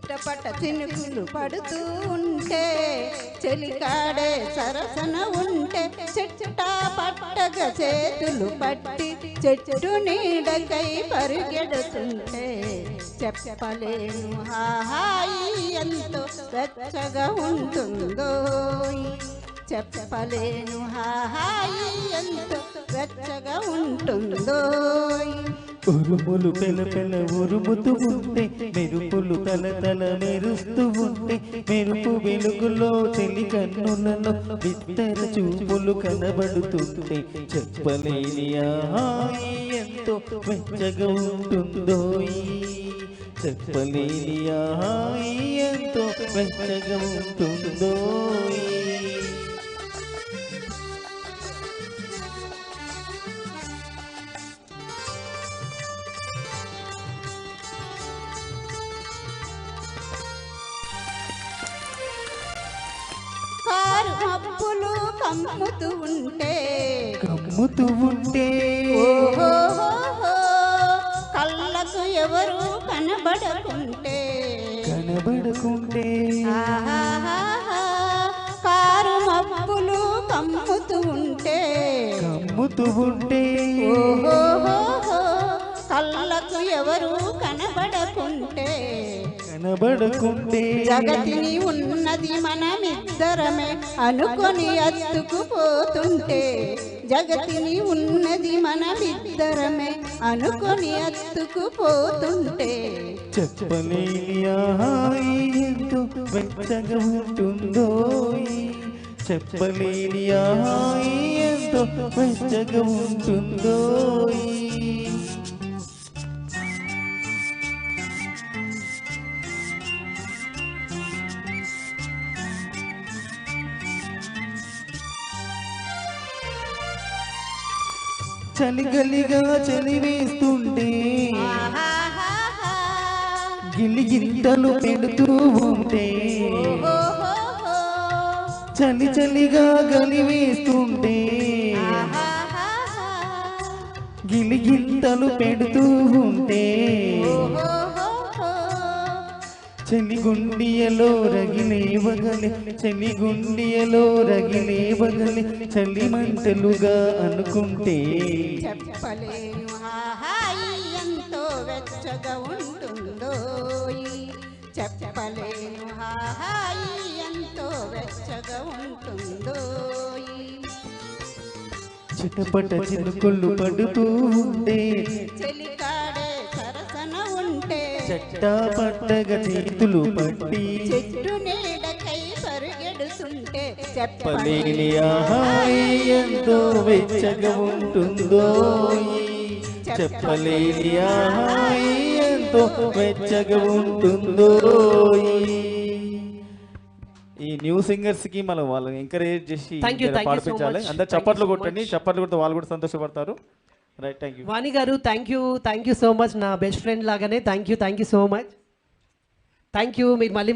చిట్టపట చినుకులు పడుతూ ఉంటే చెలికాడే సరసన ఉంటే చెట్టా పట్టగ చేతులు పట్టి చెట్టు నీడకై పరిగెడుతుంటే చెప్పలేను హాయి ఎంతో వెచ్చగా ఉంటుందో చెప్పలేను హాయి ఎంతో వెచ్చగా ఉంటుందో ఉరుములు పెల పెల ఉరుముతూ ఉంటే మెరుపులు తల తల మెరుస్తూ ఉంటే మెరుపు వెలుగులో చెలి కన్నులలో బిత్తర చూపులు కనబడుతుంటే చెప్పలేని హాయి ఎంతో వెచ్చగా ఉంటుందో చెప్పలేని హాయి ఎంతో వెచ్చగా ఉంటుందో కారు మబ్బులు కమ్ముతూ ఉంటే ఓహో కళ్ళకు ఎవరు కనబడకుంటే ఆహాహా, కారు మబ్బులు కమ్ముతూ ఉంటే ఓహో కళ్ళకు ఎవరు కనబడకుంటే జగతిని ఉన్నది మనమిద్దరమే అనుకొని అత్తుకుపోతుంటే జగతిని ఉన్నది మనమిద్దరమే అనుకొని అత్తుకుపోతుంటే చెప్పలేని హాయి ఎంతో వెచ్చగా ఉంటుందో చెప్పలేని హాయి ఎంతో వెచ్చగా ఉంటుందో చలిగలిగా చలి వేస్తుంటే గిలిగింతలు పెడుతూ ఉంటే చలి చలిగా గలి వేస్తుంటే గిలిగింతలు పెడుతూ ఉంటే చెలిగుండియలో రగిలేవగలే చెలిగుండియలో రగిలేవగలే చలి మంటలుగా అనుకుంటే చెప్పలేను హాయి ఎంతో వెచ్చగా ఉంటుందో చెప్పలేను హాయి ఎంతో వెచ్చగా ఉంటుందో చిటపట చినుకులు పడుతూ ఉంటే చెలికాడే సరసన ఉంటే చెట్టా పట్టగా చేతులు పట్టి చెట్టు నీడకై పరిగెడుతుంటే చెప్పలేని హాయి ఎంతో వెచ్చగా ఉంటుందో చెప్పలేని హాయి ఎంతో వెచ్చగా ఉంటుందో ఈ న్యూ సింగర్స్ కి మనం వాళ్ళని ఎంకరేజ్ చేసి పాడిపించాలి. అందరు చప్పట్లు కొట్టండి, చప్పట్లు కొడితే వాళ్ళు కూడా సంతోషపడతారు. రైట్, థ్యాంక్ యూ వాణి గారు. Thank you so much. నా బెస్ట్ ఫ్రెండ్ లాగానే thank you so much. Thank you. మీకు మళ్ళీ